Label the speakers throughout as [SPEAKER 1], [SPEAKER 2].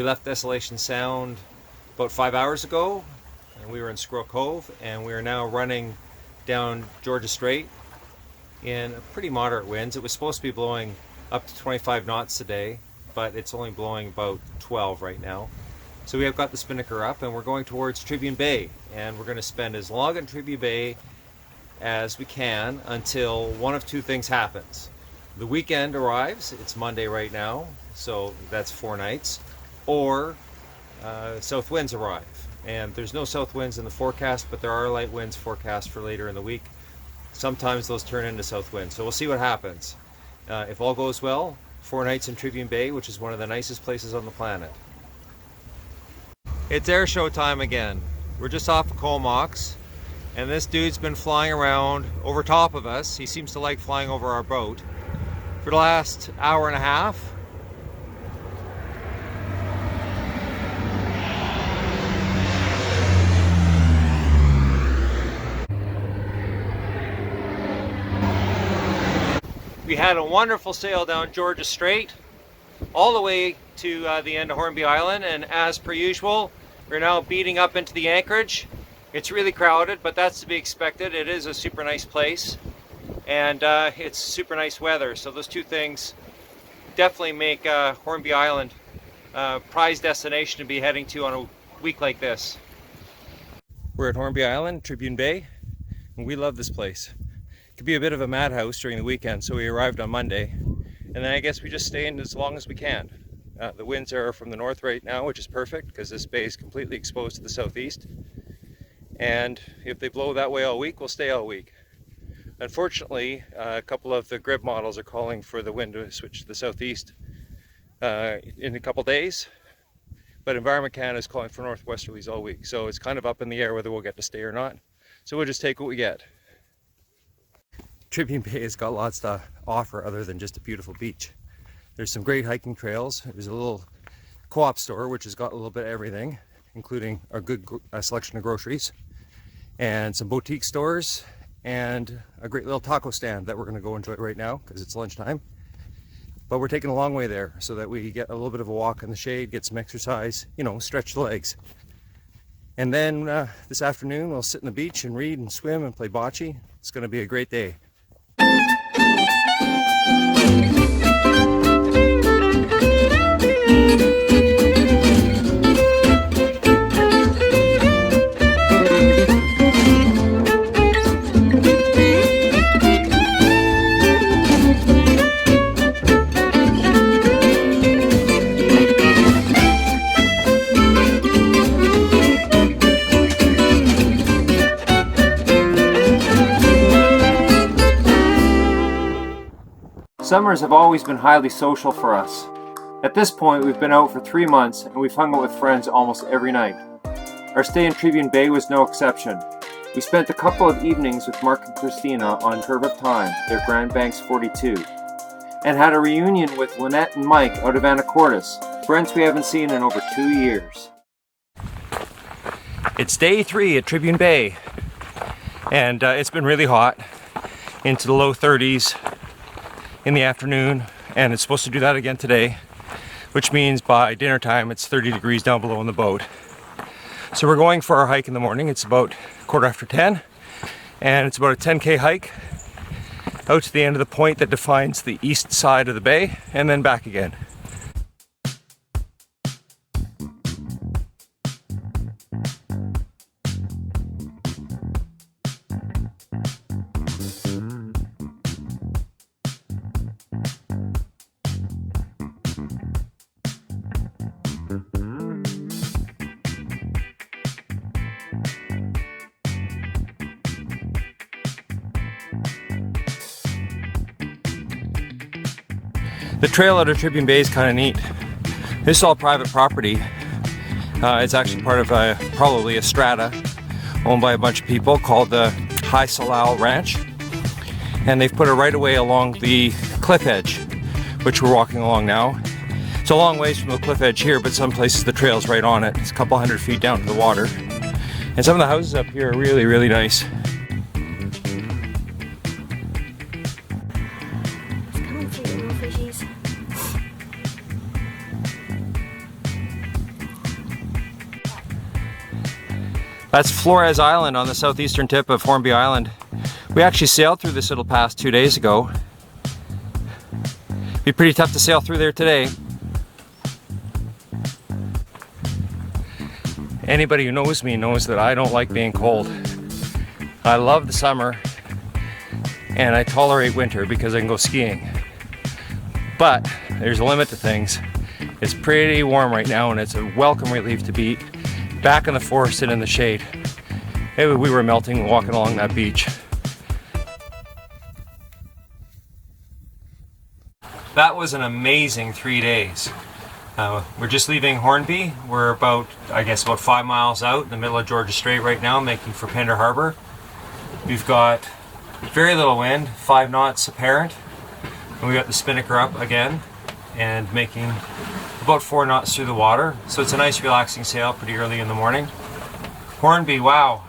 [SPEAKER 1] left Desolation Sound about 5 hours ago, and we were in Squirrel Cove, and we are now running down Georgia Strait in pretty moderate winds. It was supposed to be blowing up to 25 knots today, but it's only blowing about 12 right now. So we have got the spinnaker up, and we're going towards Tribune Bay, and we're going to spend as long in Tribune Bay as we can until one of two things happens. The weekend arrives, it's Monday right now, so that's 4 nights, or south winds arrive. And there's no south winds in the forecast, but there are light winds forecast for later in the week. Sometimes those turn into south winds, so we'll see what happens. If all goes well, 4 nights in Tribune Bay, which is one of the nicest places on the planet. It's air show time again. We're just off of Comox, and this dude's been flying around over top of us. He seems to like flying over our boat for the last hour and a half. We had a wonderful sail down Georgia Strait all the way to the end of Hornby Island, and as per usual, we're now beating up into the Anchorage. It's really crowded, but that's to be expected. It is a super nice place, and it's super nice weather, so those two things definitely make Hornby Island a prize destination to be heading to on a week like this. We're at Hornby Island, Tribune Bay, and we love this place. It could be a bit of a madhouse during the weekend, so we arrived on Monday, and then I guess we just stay in as long as we can. The winds are from the north right now, which is perfect because this bay is completely exposed to the southeast, and if they blow that way all week, we'll stay all week. Unfortunately, a couple of the grid models are calling for the wind to switch to the southeast in a couple days, but Environment Canada is calling for northwesterlies all week, so it's kind of up in the air whether we'll get to stay or not, so we'll just take what we get. Tribune Bay has got lots to offer other than just a beautiful beach. There's some great hiking trails. There's a little co-op store which has got a little bit of everything, including a good selection of groceries, and some boutique stores, and a great little taco stand that we're going to go enjoy right now because it's lunchtime. But we're taking a long way there so that we get a little bit of a walk in the shade, get some exercise, you know, stretch the legs. And then this afternoon we'll sit on the beach and read and swim and play bocce. It's going to be a great day. Summers have always been highly social for us. At this point, we've been out for 3 months and we've hung out with friends almost every night. Our stay in Tribune Bay was no exception. We spent a couple of evenings with Mark and Christina on Curve of Time, their Grand Banks 42, and had a reunion with Lynette and Mike out of Anacortes, friends we haven't seen in over 2 years. It's day 3 at Tribune Bay, and it's been really hot, into the low 30s. In the afternoon, and it's supposed to do that again today, which means by dinner time it's 30 degrees down below in the boat. So we're going for our hike in the morning. It's about 10:15, and it's about a 10k hike out to the end of the point that defines the east side of the bay, and then back again. The trail out of Tribune Bay is kind of neat. This is all private property. It's actually part of probably a strata owned by a bunch of people called the High Salal Ranch. And they've put a right of way along the cliff edge, which we're walking along now. It's a long ways from the cliff edge here, but some places the trail's right on it. It's a couple hundred feet down to the water. And some of the houses up here are really, really nice. That's Flores Island on the southeastern tip of Hornby Island. We actually sailed through this little pass 2 days ago. Be pretty tough to sail through there today. Anybody who knows me knows that I don't like being cold. I love the summer and I tolerate winter because I can go skiing. But there's a limit to things. It's pretty warm right now and it's a welcome relief to be back in the forest and in the shade. Maybe we were melting walking along that beach. That was an amazing 3 days. We're just leaving Hornby. We're about 5 miles out in the middle of Georgia Strait right now, making for Pender Harbor. We've got very little wind, 5 knots apparent. And we got the spinnaker up again and making about 4 knots through the water. So it's a nice relaxing sail pretty early in the morning. Hornby, wow.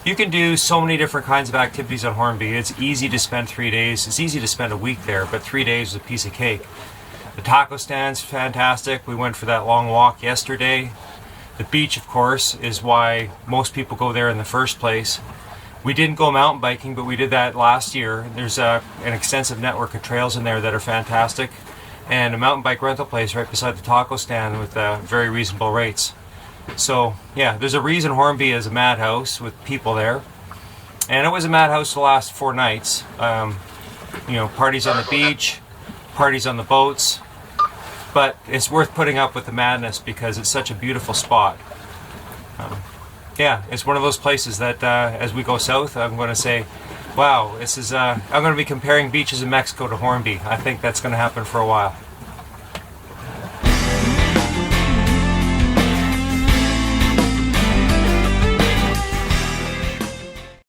[SPEAKER 1] You can do so many different kinds of activities on Hornby. It's easy to spend 3 days. It's easy to spend a week there, but 3 days is a piece of cake. The taco stand's fantastic. We went for that long walk yesterday. The beach, of course, is why most people go there in the first place. We didn't go mountain biking, but we did that last year. There's an extensive network of trails in there that are fantastic, and a mountain bike rental place right beside the taco stand with very reasonable rates. So yeah, there's a reason Hornby is a madhouse with people there, and it was a madhouse the last 4 nights. Parties on the beach, parties on the boats, but it's worth putting up with the madness because it's such a beautiful spot. Yeah, it's one of those places that as we go south, I'm going to say, wow, this is I'm going to be comparing beaches in Mexico to Hornby. I think that's going to happen for a while.